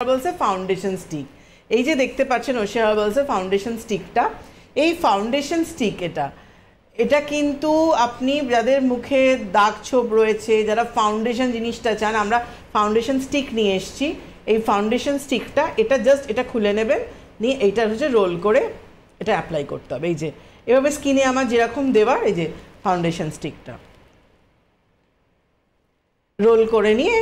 হার্বালসের foundation stick. এই যে দেখতে পাচ্ছেন ওশিয়া হার্বালসের ফাউন্ডেশন স্টিকটা, এই ফাউন্ডেশন স্টিক এটা কিন্তু আপনি যাদের মুখে দাগ ছোপ রয়েছে, যারা ফাউন্ডেশন জিনিসটা চান, আমরা ফাউন্ডেশন স্টিক নিয়ে এসেছি। এই ফাউন্ডেশন স্টিকটা এটা জাস্ট এটা খুলে নেবেন, নিয়ে এইটা হচ্ছে রোল করে এটা অ্যাপ্লাই করতে হবে। এই যে এভাবে স্কিনে আমার যেরকম দেওয়ার, এই যে ফাউন্ডেশন স্টিকটা রোল করে নিয়ে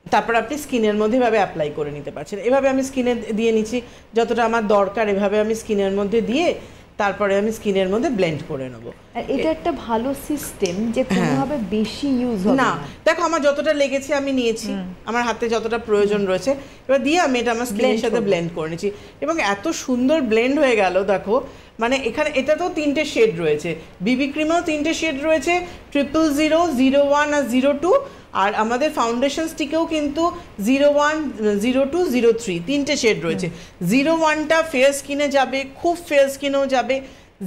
তারপর আপনি স্কিনের মধ্যে এভাবে অ্যাপ্লাই করে নিতে পারছেন। এভাবে আমি স্কিনে দিয়ে নিচ্ছি যতটা আমার দরকার, এভাবে আমি স্কিনের মধ্যে দিয়ে তারপরে আমি স্কিনের মধ্যে ব্লেন্ড করে নেব। আর এটা একটা ভালো সিস্টেম যে কোনোভাবে বেশি ইউজ হবে না। দেখো আমার যতটা লেগেছে আমি নিয়েছি, আমার হাতে যতটা প্রয়োজন রয়েছে, এবার দিয়ে আমি এটা আমার স্কিনের সাথে ব্লেন্ড করে নিচ্ছি এবং এত সুন্দর ব্লেন্ড হয়ে গেল। দেখো মানে এখানে এটা তো 3টে শেড রয়েছে, বিবি ক্রিমেও 3টে শেড রয়েছে, 000, 01 আর 02, আর আমাদের ফাউন্ডেশন স্টিকেও কিন্তু 01, 02, 03 3টে শেড রয়েছে। 01টা ফেয়ার স্কিনে যাবে, খুব ফেয়ার স্কিনেও যাবে।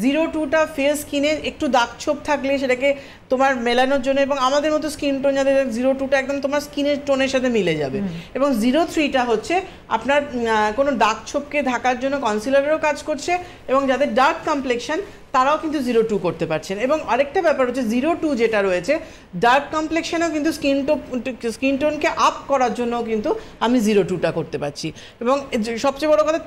02টা ফেয়ার স্কিনে একটু দাগ ছোপ থাকলে সেটাকে তোমার মেলানোর জন্য, এবং আমাদের মতো স্কিন টোন যাদের 02টা একদম তোমার স্কিনের টোনের সাথে মিলে যাবে, এবং 03টা হচ্ছে আপনার কোনো দাগ ছোপকে ঢাকার জন্য কনসিলারেরও কাজ করছে, এবং যাদের ডার্ক কমপ্লেকশন তারাও কিন্তু 02 করতে পারছেন। এবং আরেকটা ব্যাপার হচ্ছে 02 যেটা রয়েছে ডার্ক কমপ্লেকশনেও কিন্তু স্কিন টোনকে আপ করার জন্যও কিন্তু আমি 02টা করতে পারছি। এবং সবচেয়ে বড় কথা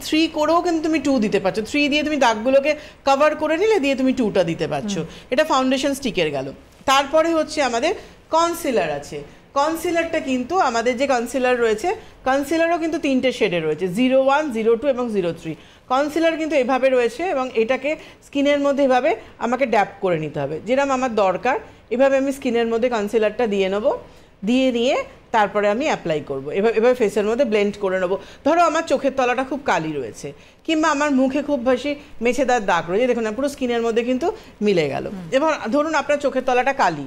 3 করেও কিন্তু তুমি 2 দিতে পারছো, 3 দিয়ে তুমি দাগগুলোকে কভার করে নিলে দিয়ে তুমি 2টা দিতে পারছো। এটা ফাউন্ডেশন স্টিকের গেল। তারপরে হচ্ছে আমাদের কনসিলার আছে। কনসিলারটা কিন্তু আমাদের যে কনসিলার রয়েছে, কনসিলারও কিন্তু 3টে শেডে রয়েছে, 01, 02 এবং 03। কনসিলার কিন্তু এভাবে রয়েছে এবং এটাকে স্কিনের মধ্যে এভাবে আমাকে ড্যাপ করে নিতে হবে, যেরকম আমার দরকার এভাবে আমি স্কিনের মধ্যে কনসিলারটা দিয়ে নেবো, দিয়ে নিয়ে তারপরে আমি অ্যাপ্লাই করবো। এভাবে ফেসের মধ্যে ব্লেন্ড করে নেবো। ধরো আমার চোখের তলাটা খুব কালি রয়েছে, কিংবা আমার মুখে খুব বেশি মেছেদার দাগ রয়েছে, দেখুন না পুরো স্কিনের মধ্যে কিন্তু মিলে গেল। এবার ধরুন আপনার চোখের তলাটা কালি,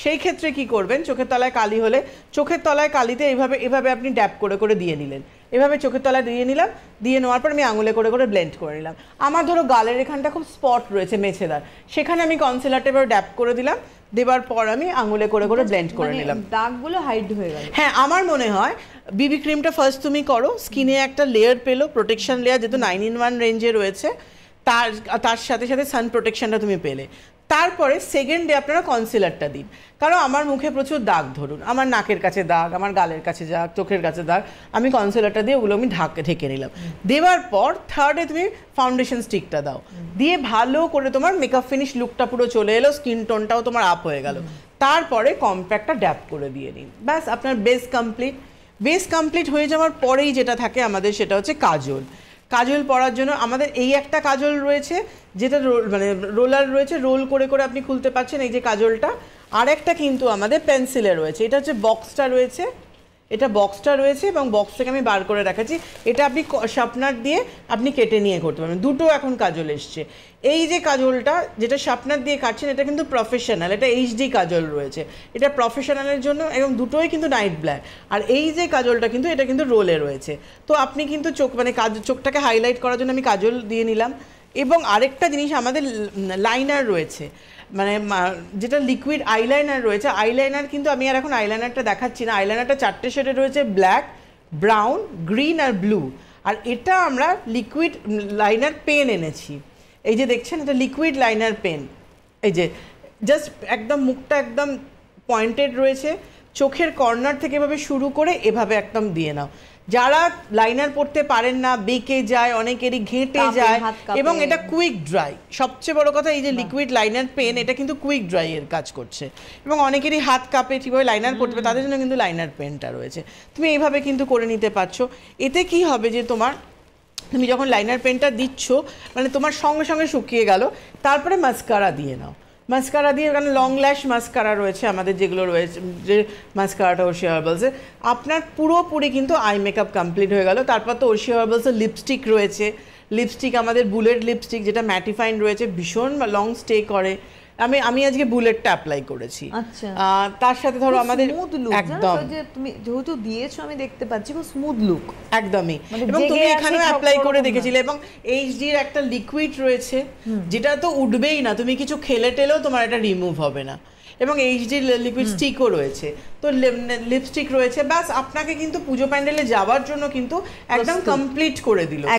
সেই ক্ষেত্রে কি করবেন, চোখের তলায় কালি হলে চোখের তলায় কালিতে এভাবে আপনি ড্যাপ করে করে দিয়ে নিলেন, এভাবে চোখের তলায় দিয়ে নিলাম, দিয়ে নেওয়ার পর আমি আঙুলে করে করে ব্লেন্ড করে নিলাম। আমার ধরো গালের এখানটা খুব স্পট রয়েছে মেছেদার, সেখানে আমি কনসিলারটা এবার ড্যাপ করে দিলাম, দেবার পর আমি আঙুলে করে করে ব্লেন্ড করে নিলাম, দাগগুলো হাইড হয়ে গেল। হ্যাঁ আমার মনে হয় বিবি ক্রিমটা ফার্স্ট তুমি করো, স্কিনে একটা লেয়ার পেলো, প্রোটেকশন লেয়ার যেহেতু 9-in-1 রেঞ্জে রয়েছে, তার সাথে সাথে সান প্রোটেকশনটা তুমি পেলে। তারপরে সেকেন্ড ডে আপনারা কনসিলারটা দিন, কারণ আমার মুখে প্রচুর দাগ, ধরুন আমার নাকের কাছে দাগ, আমার গালের কাছে দাগ, চোখের কাছে দাগ, আমি কনসিলারটা দিয়ে ওগুলো আমি ঢেকে নিলাম। দেওয়ার পর থার্ডে তুমি ফাউন্ডেশন স্টিকটা দাও, দিয়ে ভালো করে তোমার মেকআপ ফিনিশ লুকটা পুরো চলে এলো, স্কিন টোনটাও তোমার আপ হয়ে গেল। তারপরে কম্প্যাক্টটা ড্যাপ করে দিয়ে নিন, ব্যাস আপনার বেস কমপ্লিট। বেস কমপ্লিট হয়ে যাওয়ার পরেই যেটা থাকে আমাদের সেটা হচ্ছে কাজল। কাজল পরার জন্য আমাদের এই একটা কাজল রয়েছে যেটা মানে রোলার রয়েছে, রোল করে করে আপনি খুলতে পারছেন, এই যে কাজলটা। আর একটা কিন্তু আমাদের পেন্সিলে রয়েছে, এটা হচ্ছে বক্সটা রয়েছে, এটা বক্সটা রয়েছে এবং বক্স থেকে আমি বার করে রাখাচ্ছি। এটা আপনি শার্পনার দিয়ে আপনি কেটে নিয়ে করতে পারবেন। দুটো এখন কাজল এসছে। এই যে কাজলটা যেটা শার্পনার দিয়ে কাটছেন এটা কিন্তু প্রফেশনাল, এটা এইচডি কাজল রয়েছে, এটা প্রফেশনালের জন্য, এবং দুটোই কিন্তু নাইট ব্ল্যাক। আর এই যে কাজলটা কিন্তু এটা কিন্তু রোলে রয়েছে। তো আপনি কিন্তু চোখটাকে হাইলাইট করার জন্য আমি কাজল দিয়ে নিলাম। এবং আরেকটা জিনিস আমাদের লাইনার রয়েছে, মানে যেটা লিকুইড আইলাইনার রয়েছে। আইলাইনার কিন্তু আমি আর এখন আইলাইনারটা দেখাচ্ছি না, আইলাইনারটা 4টে শেডে রয়েছে, ব্ল্যাক, ব্রাউন, গ্রিন আর ব্লু। আর এটা আমরা লিকুইড লাইনার পেন এনেছি, এই যে দেখছেন এটা লিকুইড লাইনার পেন। এই যে জাস্ট একদম মুখটা একদম পয়েন্টেড রয়েছে, চোখের কর্নার থেকে এভাবে শুরু করে এভাবে একদম দিয়ে নাও। যারা লাইনার পড়তে পারেন না, বেঁকে যায়, অনেকেরই ঘেঁটে যায়, এবং এটা কুইক ড্রাই। সবচেয়ে বড় কথা এই যে লিকুইড লাইনার পেন, এটা কিন্তু কুইক ড্রাই এর কাজ করছে, এবং অনেকেরই হাত কাঁপে ঠিকভাবে লাইনার পড়তে পারে, তাদের জন্য কিন্তু লাইনার পেনটা রয়েছে। তুমি এইভাবে কিন্তু করে নিতে পারছো। এতে কি হবে যে তুমি যখন লাইনার পেনটা দিচ্ছ মানে তোমার সঙ্গে সঙ্গে শুকিয়ে গেল, তারপরে মাস্কারা দিয়ে নাও। মাস্কারা দিয়ে, কারণ লং ল্যাশ মাস্কারা রয়েছে আমাদের, যেগুলো রয়েছে যে মাস্কারাটা ওশিয়া হার্বালসের, আপনার পুরোপুরি কিন্তু আই মেকআপ কমপ্লিট হয়ে গেল। তারপর তো ওশিয়া হার্বালসের লিপস্টিক রয়েছে, লিপস্টিক আমাদের বুলেট লিপস্টিক যেটা ম্যাটিফাইন রয়েছে, ভীষণ লং স্টে করে। আমি আজকে বুলেটটা অ্যাপ্লাই করেছি। তার সাথে ধরো আমাদের একদম তুমি যেহেতু দিয়েছো আমি দেখতে পাচ্ছি খুব স্মুথ লুক একদমই, এবং তুমি এখানেও অ্যাপ্লাই করে দেখেছিলে। এবং এইচডির একটা লিকুইড রয়েছে যেটা তো উঠবেই না, তুমি কিছু খেলে টেলেও তোমার এটা রিমুভ হবে না। এবং এইচডি লিকুইড স্টিকও রয়েছে, তো লিপস্টিক রয়েছে, ব্যাস আপনাকে কিন্তু পুজো প্যান্ডেলে যাওয়ার জন্য কিন্তু একদম কমপ্লিট করে দিল।